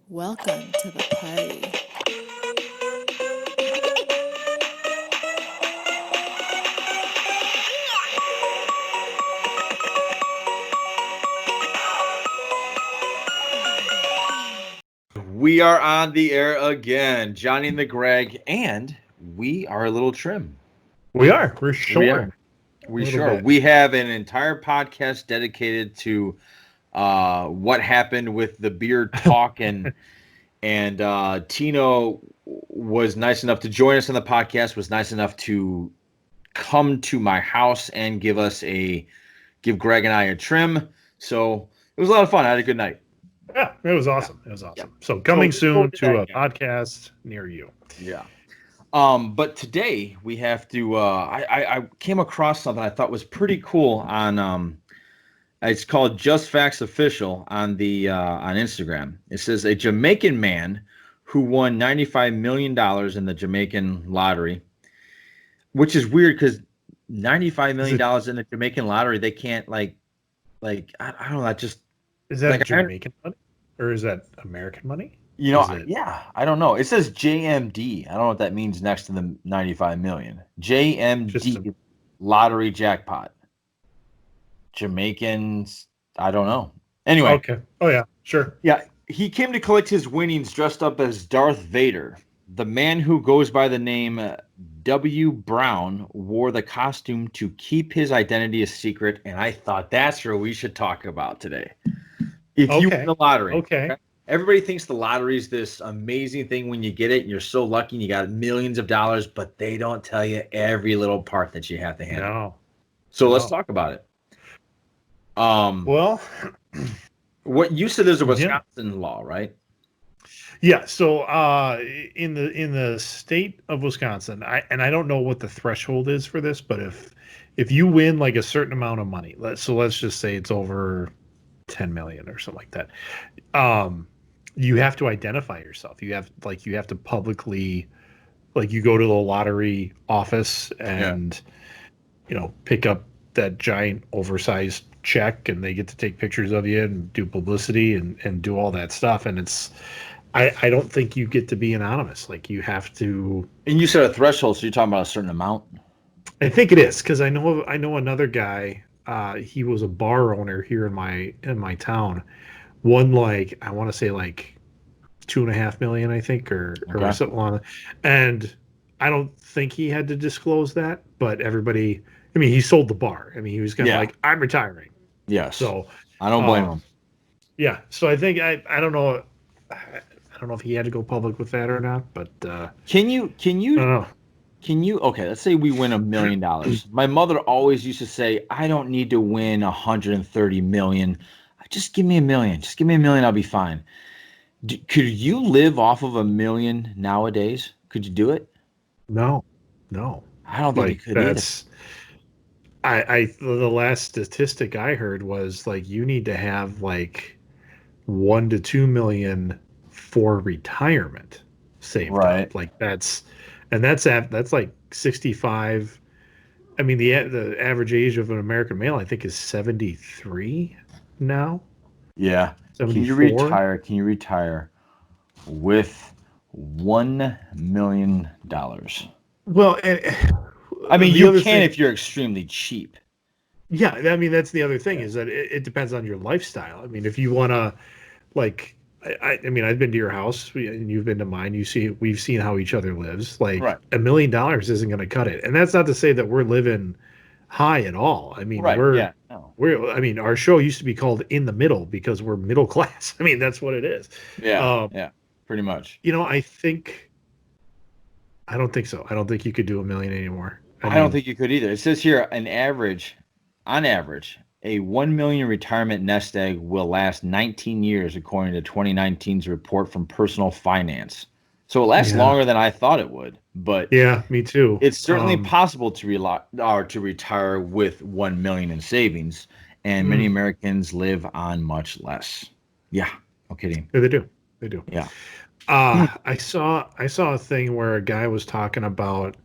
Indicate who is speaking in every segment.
Speaker 1: Welcome to the party.
Speaker 2: We are on the air again, Johnny and TheGreg, and we are a little trim.
Speaker 3: We are. We're short.
Speaker 2: We are. We have an entire podcast dedicated to what happened with the beer talk, and Tino was nice enough to join us on the podcast. Was nice enough to come to my house and give Greg and I a trim. So it was a lot of fun. I had a good night.
Speaker 3: Yeah, it was awesome. It was awesome.
Speaker 2: Yeah.
Speaker 3: So coming soon to a podcast near you.
Speaker 2: Yeah. But today we have to. I came across something I thought was pretty cool on. It's called Just Facts Official on Instagram. It says a Jamaican man who won $95 million in the Jamaican lottery, which is weird because $95 million in the Jamaican lottery, they can't like I don't know. That just
Speaker 3: is that Jamaican money or is that American money?
Speaker 2: Yeah, I don't know. It says JMD. I don't know what that means next to the 95 million. JMD lottery jackpot. Jamaicans, I don't know. Anyway.
Speaker 3: Okay. Oh yeah, sure.
Speaker 2: Yeah, he came to collect his winnings dressed up as Darth Vader. The man who goes by the name W. Brown wore the costume to keep his identity a secret, and I thought that's what we should talk about today. If you win the lottery.
Speaker 3: Okay.
Speaker 2: Everybody thinks the lottery is this amazing thing when you get it. And you're so lucky and you got millions of dollars, but they don't tell you every little part that you have to handle.
Speaker 3: No.
Speaker 2: So let's talk about it.
Speaker 3: Well,
Speaker 2: what you said is a Wisconsin law, right?
Speaker 3: Yeah. So in the state of Wisconsin, I don't know what the threshold is for this, but if you win like a certain amount of money, let's just say it's over 10 million or something like that. You have to identify yourself. You have to publicly, like, you go to the lottery office and pick up that giant oversized check, and they get to take pictures of you and do publicity and do all that stuff. And it's, I don't think you get to be anonymous. Like, you have to.
Speaker 2: And you said a threshold, so you're talking about a certain amount?
Speaker 3: I think it is, because I know another guy. He was a bar owner here in my town. Won like, I want to say like $2.5 million, I think, or something along that. And I don't think he had to disclose that, but everybody. I mean, he sold the bar. I mean, he was kind of like, I'm retiring.
Speaker 2: Yes.
Speaker 3: So
Speaker 2: I don't blame him.
Speaker 3: Yeah. So I think I don't know. I don't know if he had to go public with that or not, but
Speaker 2: can you?
Speaker 3: I don't know.
Speaker 2: Can you? Okay, let's say we win $1 million. My mother always used to say, "I don't need to win 130 million. Just give me $1 million. Just give me $1 million. I'll be fine." Could you live off of $1 million nowadays? Could you do it?
Speaker 3: No.
Speaker 2: I don't think you could either.
Speaker 3: The last statistic I heard was like you need to have like 1 to 2 million for retirement saved up. Like that's like 65. I mean, the average age of an American male, I think, is 73 now.
Speaker 2: Yeah.
Speaker 3: 74?
Speaker 2: Can you retire with $1 million?
Speaker 3: Well,
Speaker 2: I mean, you can if you're extremely cheap.
Speaker 3: Yeah, I mean, that's the other thing is that it depends on your lifestyle. I mean, if you want to, like, I mean, I've been to your house and you've been to mine. We've seen how each other lives. Like, $1 million isn't going to cut it, and that's not to say that we're living high at all. I mean, I mean, our show used to be called In the Middle because we're middle class. I mean, that's what it is.
Speaker 2: Yeah, pretty much.
Speaker 3: I don't think so. I don't think you could do $1 million anymore.
Speaker 2: I don't think you could either. It says here, on average, a 1 million retirement nest egg will last 19 years, according to 2019's report from Personal Finance. So it lasts longer than I thought it would. But
Speaker 3: yeah, me too.
Speaker 2: It's certainly possible to retire with 1 million in savings, and many Americans live on much less. Yeah, no kidding.
Speaker 3: Yeah, they do.
Speaker 2: Yeah.
Speaker 3: I saw a thing where a guy was talking about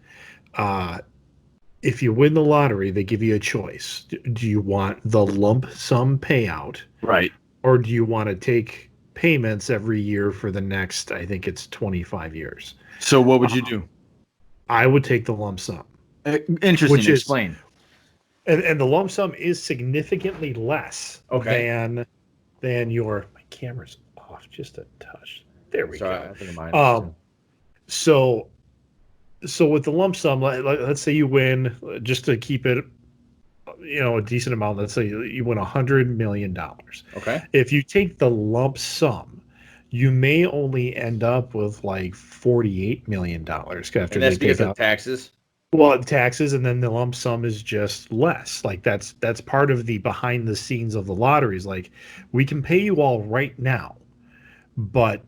Speaker 3: if you win the lottery, they give you a choice. Do you want the lump sum payout?
Speaker 2: Right.
Speaker 3: Or do you want to take payments every year for the next, I think it's 25 years.
Speaker 2: So what would you do?
Speaker 3: I would take the lump sum.
Speaker 2: Interesting.
Speaker 3: Which is,
Speaker 2: Explain.
Speaker 3: And the lump sum is significantly less than your. My camera's off just a touch. There we
Speaker 2: Sorry,
Speaker 3: go.
Speaker 2: I think mine.
Speaker 3: So with the lump sum, let's say you win, just to keep it, a decent amount. Let's say you win $100 million.
Speaker 2: Okay.
Speaker 3: If you take the lump sum, you may only end up with like $48 million after
Speaker 2: And that's
Speaker 3: they
Speaker 2: because
Speaker 3: take
Speaker 2: of
Speaker 3: out
Speaker 2: taxes.
Speaker 3: well taxes, and then the lump sum is just less. Like that's part of the behind the scenes of the lotteries. Like, we can pay you all right now, but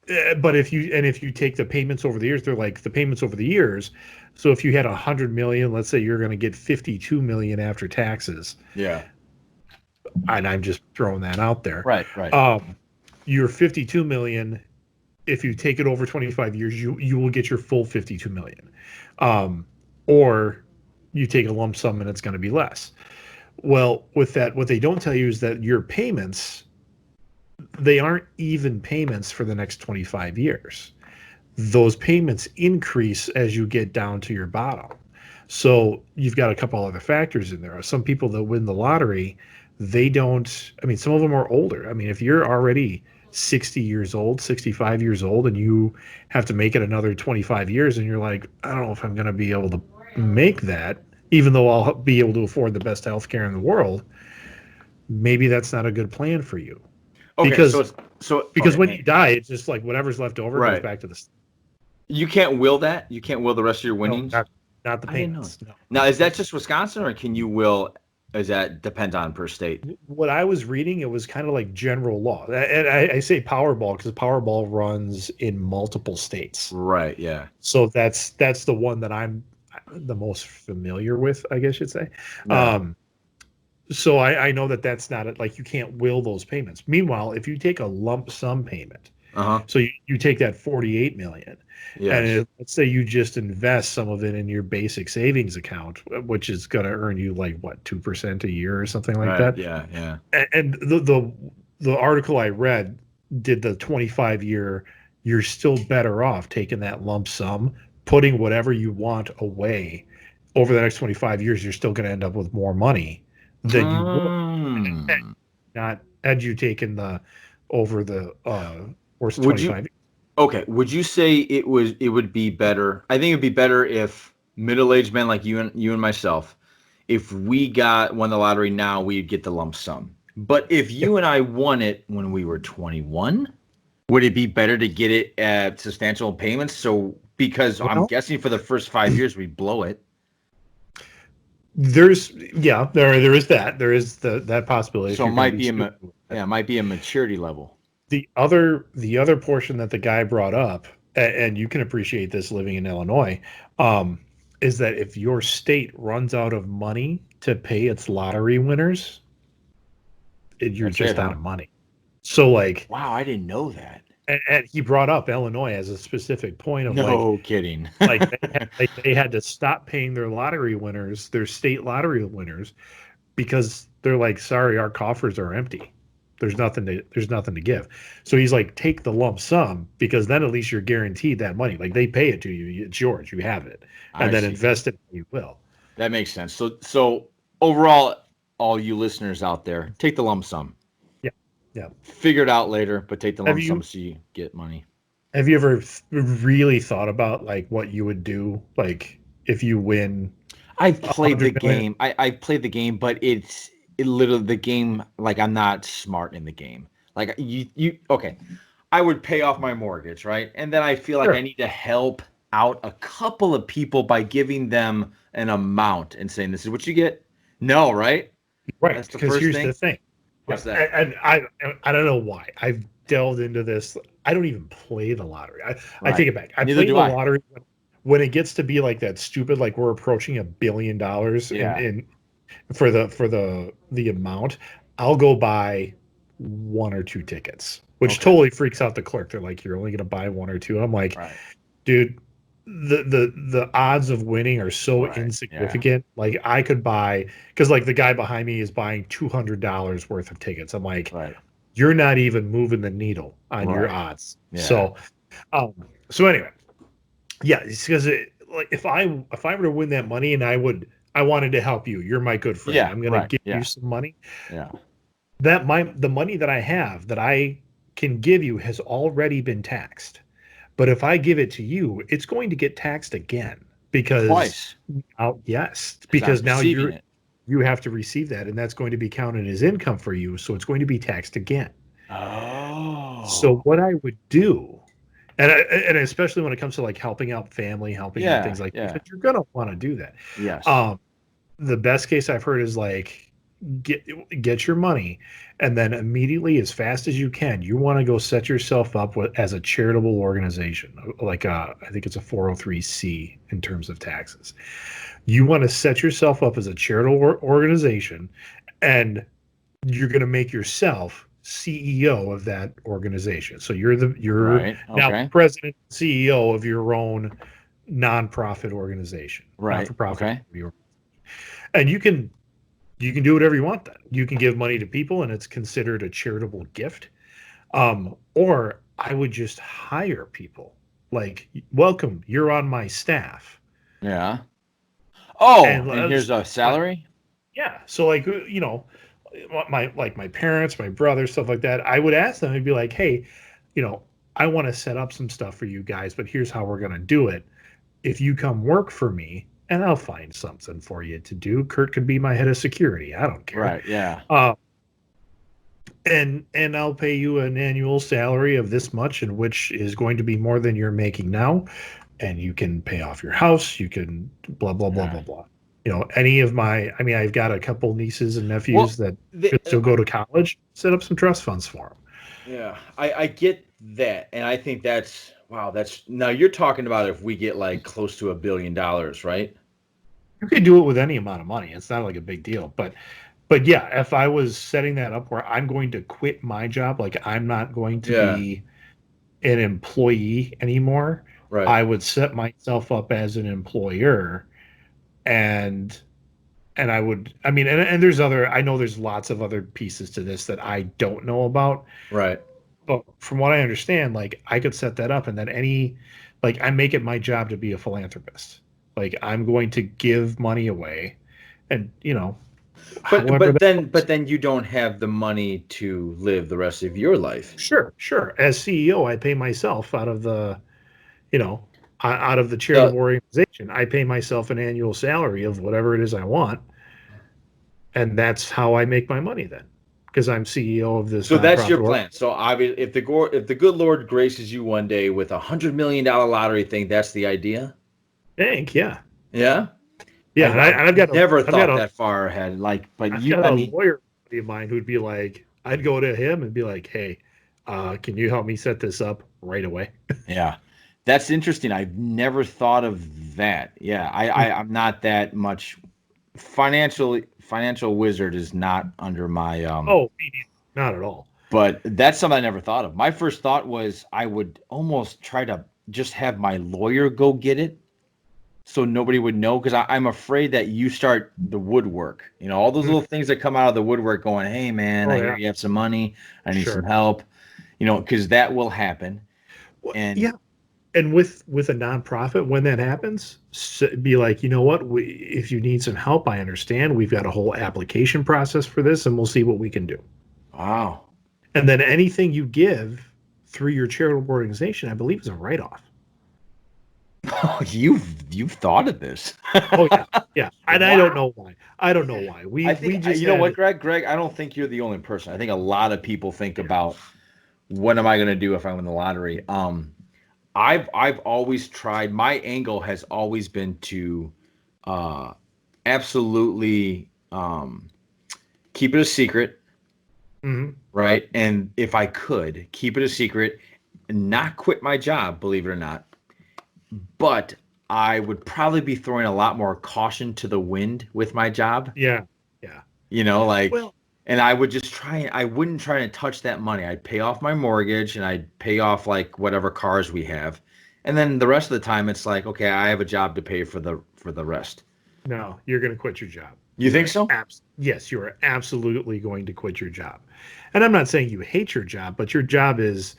Speaker 3: if you take the payments over the years, they're like the payments over the years. So if you had 100 million, let's say you're going to get 52 million after taxes.
Speaker 2: Yeah.
Speaker 3: And I'm just throwing that out there.
Speaker 2: Right.
Speaker 3: Your 52 million, if you take it over 25 years, you will get your full 52 million. Or you take a lump sum and it's going to be less. Well, with that, what they don't tell you is that your payments, they aren't even payments for the next 25 years. Those payments increase as you get down to your bottom. So you've got a couple other factors in there. Some people that win the lottery, some of them are older. I mean, if you're already 60 years old, 65 years old, and you have to make it another 25 years, and you're like, I don't know if I'm going to be able to make that, even though I'll be able to afford the best healthcare in the world, maybe that's not a good plan for you.
Speaker 2: Okay,
Speaker 3: because when you die, it's just like whatever's left over goes back to the.
Speaker 2: You can't will that. You can't will the rest of your winnings.
Speaker 3: No, not the payments. No.
Speaker 2: Now, is that just Wisconsin, or can you will? Does that depend on per state?
Speaker 3: What I was reading, it was kind of like general law, and I say Powerball because Powerball runs in multiple states.
Speaker 2: Right. Yeah.
Speaker 3: So that's the one that I'm the most familiar with, I guess you'd say.
Speaker 2: Yeah.
Speaker 3: So I know that's not like you can't will those payments. Meanwhile, if you take a lump sum payment, so you take that 48 million, and let's say you just invest some of it in your basic savings account, which is going to earn you like what 2% a year or something like that.
Speaker 2: Yeah.
Speaker 3: And the article I read did the 25-year. You're still better off taking that lump sum, putting whatever you want away over the next 25 years. You're still going to end up with more money than you would not had you taken the over the worst 25.
Speaker 2: Okay, would you say it would be better? I think it'd be better if middle-aged men like you and myself, if we won the lottery now, we'd get the lump sum. But if you and I won it when we were 21, would it be better to get it at substantial payments? So because I'm guessing for the first 5 years we blow it.
Speaker 3: There is that. There is that possibility.
Speaker 2: So it might be a maturity level.
Speaker 3: The other portion that the guy brought up, and you can appreciate this living in Illinois, is that if your state runs out of money to pay its lottery winners, you're just out of money. So like,
Speaker 2: wow, I didn't know that.
Speaker 3: And he brought up Illinois as a specific point of
Speaker 2: kidding.
Speaker 3: Like they had to stop paying their lottery winners, their state lottery winners, because they're like, sorry, our coffers are empty. There's nothing to give. So he's like, take the lump sum, because then at least you're guaranteed that money. Like they pay it to you, it's yours, you have it, and then invest it when you will.
Speaker 2: That makes sense. So overall, all you listeners out there, take the lump sum.
Speaker 3: Yeah.
Speaker 2: Figure it out later, but take the lump sum so you get money.
Speaker 3: Have you ever really thought about like what you would do, like if you win?
Speaker 2: I've played the game. I played the game, but it literally the game. Like I'm not smart in the game. Like you okay. I would pay off my mortgage, right? And then I feel like I need to help out a couple of people by giving them an amount and saying, "This is what you get." No, right?
Speaker 3: Right. Because here's the thing.
Speaker 2: What's that?
Speaker 3: And I don't know why I've delved into this. I don't even play the lottery. I take it back. I play the lottery when it gets to be like that stupid, like we're approaching $1 billion in for the amount. I'll go buy 1 or 2 tickets, which totally freaks out the clerk. They're like, you're only going to buy 1 or 2. I'm like, dude, the odds of winning are so insignificant. Like I could buy, because like the guy behind me is buying $200 worth of tickets. I'm like, you're not even moving the needle on your odds.
Speaker 2: Yeah.
Speaker 3: So anyway, yeah, it's because like if I were to win that money and I wanted to help you, you're my good friend.
Speaker 2: Yeah,
Speaker 3: I'm going to give you some money.
Speaker 2: Yeah.
Speaker 3: The money that I have that I can give you has already been taxed. But if I give it to you, it's going to get taxed again because
Speaker 2: Twice.
Speaker 3: Because
Speaker 2: I'm
Speaker 3: now
Speaker 2: receiving it.
Speaker 3: you have to receive that, and that's going to be counted as income for you, so it's going to be taxed again.
Speaker 2: Oh.
Speaker 3: So what I would do, and especially when it comes to like helping out family, helping out things like that, you're gonna want to do that.
Speaker 2: Yes.
Speaker 3: The best case I've heard is like get your money, and then immediately, as fast as you can, you want to go set yourself up as a charitable organization, like I think it's a 403c in terms of taxes. You want to set yourself up as a charitable organization, and you're going to make yourself CEO of that organization. So you're now president, CEO of your own nonprofit organization, not-for-profit. And you can do whatever you want. Then you can give money to people, and it's considered a charitable gift. Or I would just hire people. Like, welcome, you're on my staff.
Speaker 2: Yeah. Oh, and here's a salary.
Speaker 3: Yeah. So like, my parents, my brother, stuff like that. I would ask them. I'd be like, hey, I want to set up some stuff for you guys, but here's how we're gonna do it. If you come work for me, and I'll find something for you to do. Kurt could be my head of security. I don't care.
Speaker 2: Right. Yeah.
Speaker 3: And I'll pay you an annual salary of this much, and which is going to be more than you're making now. And you can pay off your house. You can blah, blah, blah, blah, blah. I've got a couple nieces and nephews that still go to college. Set up some trust funds for them.
Speaker 2: Yeah, I get that. And I think that's now you're talking about if we get like close to $1 billion, right?
Speaker 3: You could do it with any amount of money. It's not like a big deal. But yeah, if I was setting that up where I'm going to quit my job, like I'm not going to be an employee anymore, right. I would set myself up as an employer, and I would, and there's I know there's lots of other pieces to this that I don't know about.
Speaker 2: Right.
Speaker 3: But from what I understand, like I could set that up, and then I make it my job to be a philanthropist. Like I'm going to give money away, and
Speaker 2: but then you don't have the money to live the rest of your life.
Speaker 3: Sure. As CEO, I pay myself out of the charitable organization. I pay myself an annual salary of whatever it is I want, and that's how I make my money then, because I'm CEO of this.
Speaker 2: So that's your plan. So obviously, if the good Lord graces you one day with $100 million lottery thing, that's the idea.
Speaker 3: Yeah.
Speaker 2: Yeah.
Speaker 3: Yeah, I've
Speaker 2: never thought that far ahead. Like, but
Speaker 3: I've got a lawyer of mine who'd be like, I'd go to him and be like, "Hey, can you help me set this up right away?"
Speaker 2: Yeah, that's interesting. I've never thought of that. Yeah, I'm not that much financial wizard is not under my
Speaker 3: not at all.
Speaker 2: But that's something I never thought of. My first thought was I would almost try to just have my lawyer go get it, so nobody would know, because I'm afraid that you start the woodwork. All those little things that come out of the woodwork going, hey, man, I hear you have some money. I need some help, because that will happen. And
Speaker 3: and with a nonprofit, when that happens, be like, you know what? If you need some help, I understand. We've got a whole application process for this, and we'll see what we can do.
Speaker 2: Wow.
Speaker 3: And then anything you give through your charitable organization, I believe, is a write-off.
Speaker 2: Oh, you've thought of this.
Speaker 3: Yeah. And wow. I don't know why. I think
Speaker 2: you know what, Greg, I don't think you're the only person. I think a lot of people think about, what am I going to do if I win the lottery? I've always tried. My angle has always been to absolutely keep it a secret, right? And if I could keep it a secret, and not quit my job, believe it or not. But I would probably be throwing a lot more caution to the wind with my job.
Speaker 3: Yeah.
Speaker 2: And I would just I wouldn't try to touch that money. I'd pay off my mortgage, and I'd pay off like whatever cars we have. And then the rest of the time it's like, okay, I have a job to pay for the rest.
Speaker 3: No, you're going to quit your job.
Speaker 2: You think so?
Speaker 3: Yes, you are absolutely going to quit your job. And I'm not saying you hate your job, but your job has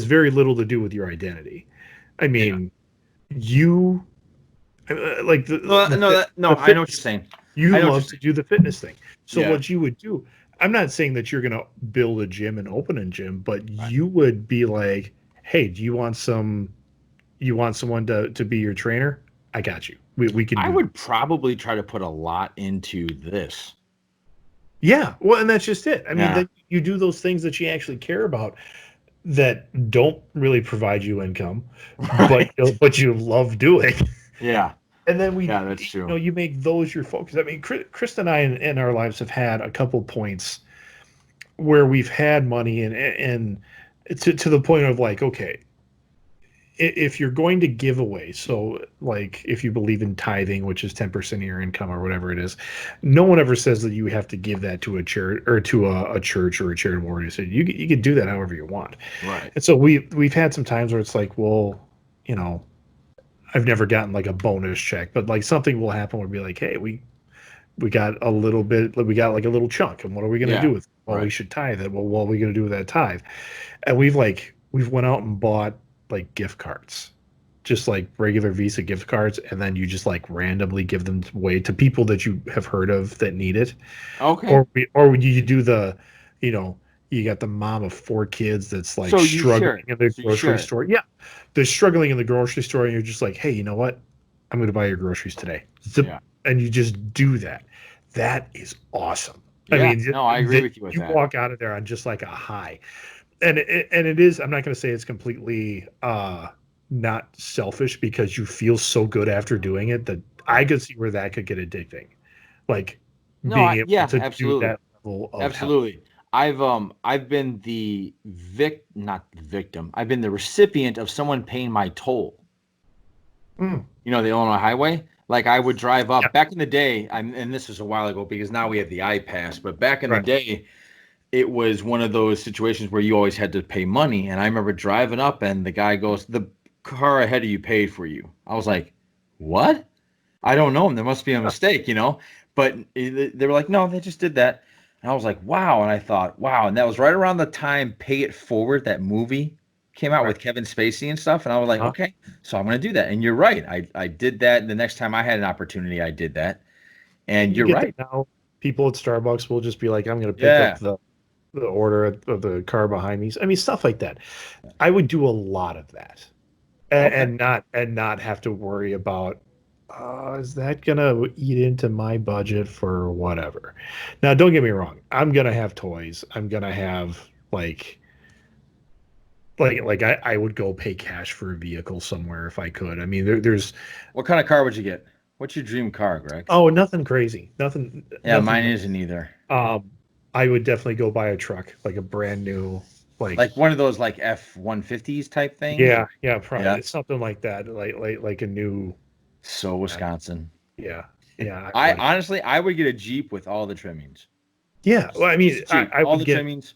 Speaker 3: very little to do with your identity. I mean, you like
Speaker 2: I know what you're saying.
Speaker 3: you
Speaker 2: I know what you're
Speaker 3: love to
Speaker 2: saying.
Speaker 3: do the fitness thing. So
Speaker 2: Yeah.
Speaker 3: what you would do, I'm not saying that you're going to build a gym and open a gym, but
Speaker 2: Right.
Speaker 3: you would be like, "Hey, do you want someone to be your trainer? I got you. We can do
Speaker 2: I would probably try to put a lot into this.
Speaker 3: Yeah, well, and that's just it. I mean,
Speaker 2: Yeah.
Speaker 3: that you do those things that you actually care about that don't really provide you income,
Speaker 2: Right.
Speaker 3: but you love doing.
Speaker 2: Yeah.
Speaker 3: And then
Speaker 2: Yeah, that's true.
Speaker 3: you make those your focus. I mean, Chris and I in our lives have had a couple points where we've had money and to the point of like, okay, if you're going to give away, so like if you believe in tithing, which is 10% of your income or whatever it is, no one ever says that you have to give that to a church or to a church or a charitable organization. You can do that however you want.
Speaker 2: Right.
Speaker 3: And so we've had some times where it's like, well, you know, I've never gotten like a bonus check, but like something will happen where we'll be like, hey, we got a little bit, we got like a little chunk, and what are we going to do with it? Well, we should tithe it. Well, what are we going to do with that tithe? And we've went out and bought like gift cards, just like regular Visa gift cards, and then you just like randomly give them away to people that you have heard of that need it.
Speaker 2: Okay.
Speaker 3: Or you do the, you know, you got the mom of 4 kids that's like struggling in the grocery store. Yeah, they're struggling in the grocery store, and you're just like, hey, you know what? I'm going to buy your groceries today. Zip, and you just do that. That is awesome.
Speaker 2: Yeah. I mean, no, I agree with you with that.
Speaker 3: You walk out of there on just like a high. And it is, I'm not going to say it's completely not selfish because you feel so good after doing it that I could see where that could get addicting. Like being able to do that level of
Speaker 2: absolutely. I've been not the victim. I've been the recipient of someone paying my toll. You know, the Illinois highway. Like I would drive up back in the day, and this was a while ago because now we have the iPass, but back in the day, it was one of those situations where you always had to pay money. And I remember driving up and the guy goes, the car ahead of you paid for you. I was like, what? I don't know. There must be a mistake, you know? But they were like, no, they just did that. And I was like, wow. And I thought, wow. And that was right around the time Pay It Forward, that movie came out with Kevin Spacey and stuff. And I was like, okay, so I'm going to do that. And you're right. I did that. And the next time I had an opportunity, I did that. And you're right.
Speaker 3: Now people at Starbucks will just be like, I'm going to pick up the order of the car behind me. I mean, stuff like that. I would do a lot of that, and not have to worry about is that gonna eat into my budget for whatever. Now, don't get me wrong. I'm gonna have toys. I'm gonna have like I would go pay cash for a vehicle somewhere if I could. I mean, there's.
Speaker 2: What kind of car would you get? What's your dream car, Greg?
Speaker 3: Oh, nothing crazy. Nothing.
Speaker 2: Yeah,
Speaker 3: nothing
Speaker 2: mine isn't either.
Speaker 3: I would definitely go buy a truck, like a brand new,
Speaker 2: like one of those like F-150s type things.
Speaker 3: Yeah, probably it's something like that, like a new.
Speaker 2: So Wisconsin.
Speaker 3: Yeah.
Speaker 2: I honestly, I would get a Jeep with all the trimmings.
Speaker 3: Yeah, well, I mean, I
Speaker 2: all
Speaker 3: would
Speaker 2: the
Speaker 3: get
Speaker 2: trimmings.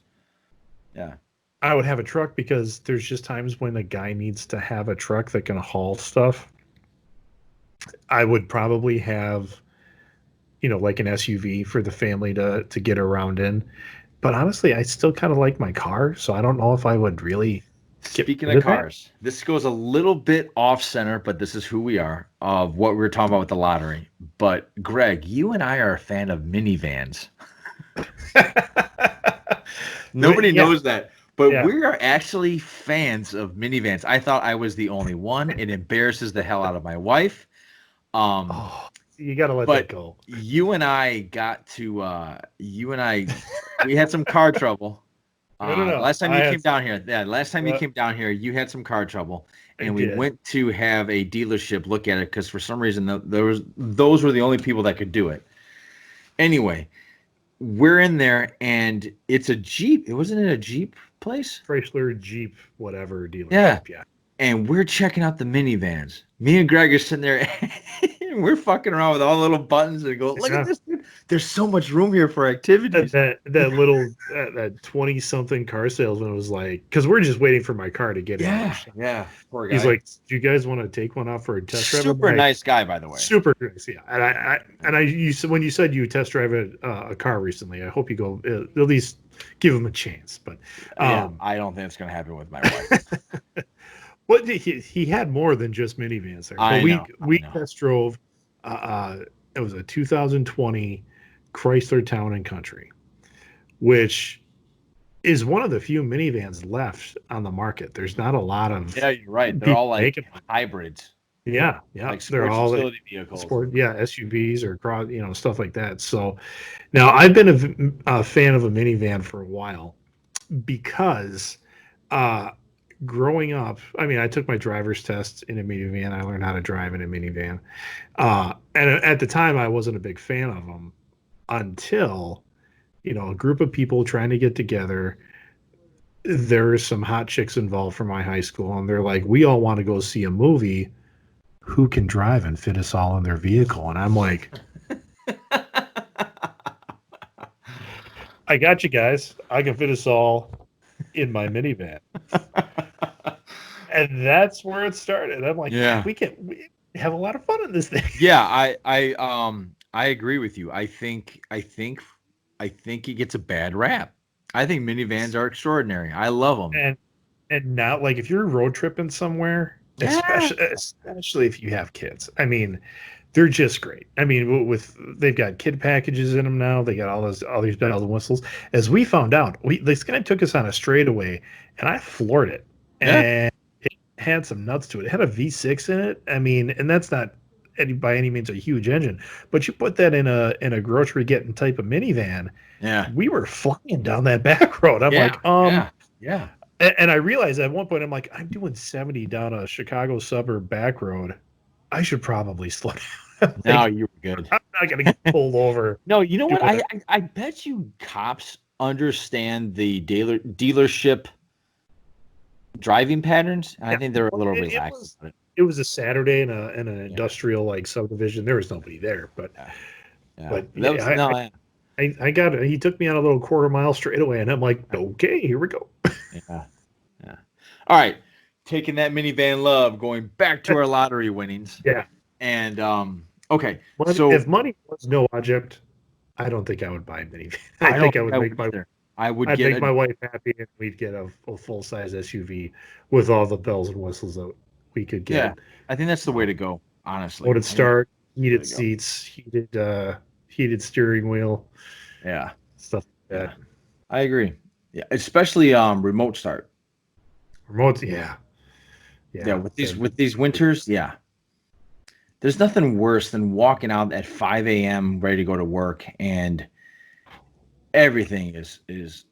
Speaker 2: Yeah.
Speaker 3: I would have a truck because there's just times when a guy needs to have a truck that can haul stuff. I would probably have, like an SUV for the family to get around in. But honestly, I still kind of like my car, so I don't know if I would really.
Speaker 2: Speaking of cars, this goes a little bit off center, but this is who we are, of what we were talking about with the lottery. But Greg, you and I are a fan of minivans. Nobody knows that, but we are actually fans of minivans. I thought I was the only one. It embarrasses the hell out of my wife.
Speaker 3: You got to let that go.
Speaker 2: You and I we had some car trouble.
Speaker 3: No.
Speaker 2: Last time you came down here, you came down here, you had some car trouble, and we went to have a dealership look at it because for some reason those were the only people that could do it. Anyway, we're in there, and it's a Jeep. It wasn't a Jeep place?
Speaker 3: Chrysler, Jeep, whatever dealership. Yeah.
Speaker 2: And we're checking out the minivans. Me and Greg are sitting there, and we're fucking around with all the little buttons and go, look at this dude. there's so much room here for activities.
Speaker 3: That little that 20-something car salesman was like, because we're just waiting for my car to get in.
Speaker 2: Yeah. Poor guy.
Speaker 3: He's like, "Do you guys want to take one out for a test drive?"
Speaker 2: Super nice guy, by the way.
Speaker 3: Super nice, yeah. You said when you said you test drive a car recently, I hope you go at least give him a chance. But
Speaker 2: I don't think it's gonna happen with my wife.
Speaker 3: Well, he had more than just minivans there.
Speaker 2: I know.
Speaker 3: We test drove. It was a 2020 Chrysler Town and Country, which is one of the few minivans left on the market. There's not a lot of.
Speaker 2: Yeah, you're right. They're all like hybrids.
Speaker 3: Yeah.
Speaker 2: Like
Speaker 3: They're all
Speaker 2: utility vehicles.
Speaker 3: SUVs or stuff like that. So now I've been a fan of a minivan for a while because growing up, I mean, I took my driver's test in a minivan. I learned how to drive in a minivan. And at the time, I wasn't a big fan of them until, a group of people trying to get together. There were some hot chicks involved from my high school, and they're like, we all want to go see a movie. Who can drive and fit us all in their vehicle? And I'm like, I got you guys. I can fit us all in my minivan. And that's where it started. I'm like, we have a lot of fun in this thing.
Speaker 2: Yeah, I agree with you. I think it gets a bad rap. I think minivans are extraordinary. I love them.
Speaker 3: And now, like, if you're road tripping somewhere, especially if you have kids, I mean, they're just great. I mean, they've got kid packages in them now. They got all these bells and whistles. As we found out, this guy took us on a straightaway, and I floored it.
Speaker 2: Yeah.
Speaker 3: And it had some nuts to it. It had a V6 in it. I mean, and that's not by any means a huge engine, but you put that in a grocery getting type of minivan.
Speaker 2: Yeah,
Speaker 3: we were flying down that back road. I'm like,
Speaker 2: yeah.
Speaker 3: And I realized at one point, I'm like, I'm doing 70 down a Chicago suburb back road. I should probably slow down.
Speaker 2: No, you were good.
Speaker 3: I'm not gonna get pulled over.
Speaker 2: No, you know what? I bet you cops understand the dealership driving patterns. And I think they're a little relaxed.
Speaker 3: It was a Saturday in an industrial like subdivision. There was nobody there, but he took me on a little quarter-mile straightaway, and I'm like, okay, here we go.
Speaker 2: Yeah. All right, taking that minivan love, going back to our lottery winnings.
Speaker 3: Yeah.
Speaker 2: And okay,
Speaker 3: so if money was no object, I don't think I would buy a minivan. I think I would make my wife happy, and we'd get a full-size SUV with all the bells and whistles that we could get.
Speaker 2: Yeah, I think that's the way to go. Honestly,
Speaker 3: would start, heated seats, heated steering wheel.
Speaker 2: Yeah,
Speaker 3: stuff like that.
Speaker 2: I agree. Yeah, especially remote start.
Speaker 3: Remote, yeah.
Speaker 2: With these winters, yeah. There's nothing worse than walking out at 5 a.m. ready to go to work, and everything is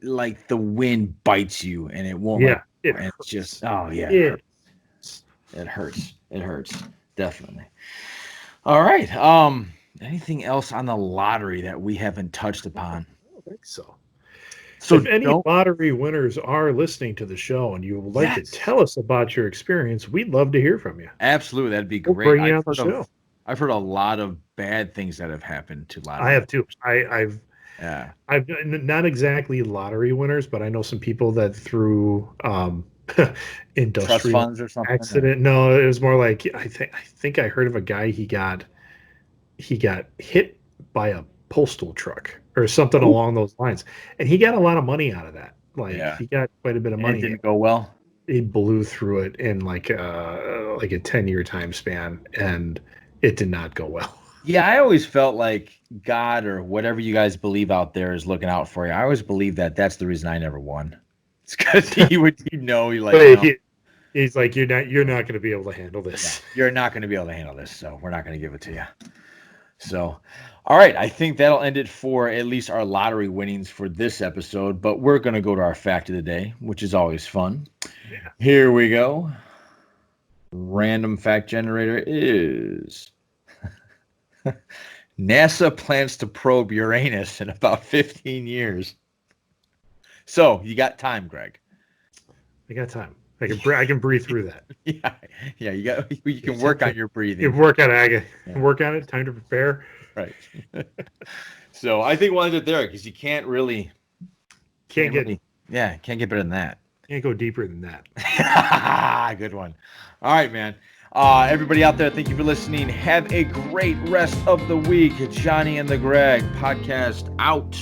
Speaker 2: like the wind bites you, and it won't.
Speaker 3: Yeah,
Speaker 2: it's just it hurts. It hurts definitely. All right. Anything else on the lottery that we haven't touched upon?
Speaker 3: I don't think so.
Speaker 2: So
Speaker 3: if any lottery winners are listening to the show and you would like to tell us about your experience, we'd love to hear from you.
Speaker 2: Absolutely. That'd be great.
Speaker 3: We'll bring you on the show.
Speaker 2: I've heard a lot of bad things that have happened to lottery.
Speaker 3: I have too. I've not exactly lottery winners, but I know some people that through industrial
Speaker 2: trust funds or something.
Speaker 3: Accident. No, it was more like I think I heard of a guy he got hit by a postal truck or something along those lines, and he got a lot of money out of that. He got quite a bit of money.
Speaker 2: It didn't go well.
Speaker 3: He blew through it in like a 10-year time span, and it did not go well.
Speaker 2: Yeah, I always felt like God or whatever you guys believe out there is looking out for you. I always believe that's the reason I never won. It's because
Speaker 3: he's like, you're not going to be able to handle this.
Speaker 2: Yeah, you're not going to be able to handle this, so we're not going to give it to you. So, all right, I think that'll end it for at least our lottery winnings for this episode, but we're going to go to our fact of the day, which is always fun.
Speaker 3: Yeah.
Speaker 2: Here we go. Random fact generator is NASA plans to probe Uranus in about 15 years. So, you got time, Greg.
Speaker 3: I got time. I can breathe through that.
Speaker 2: Yeah. You can work on your breathing.
Speaker 3: You work on it. Work on it. Time to prepare.
Speaker 2: Right. So I think we'll end it there because you can't get better than that.
Speaker 3: Can't go deeper than that.
Speaker 2: Good one. All right, man. Everybody out there, thank you for listening. Have a great rest of the week. Johnny and the Greg podcast out.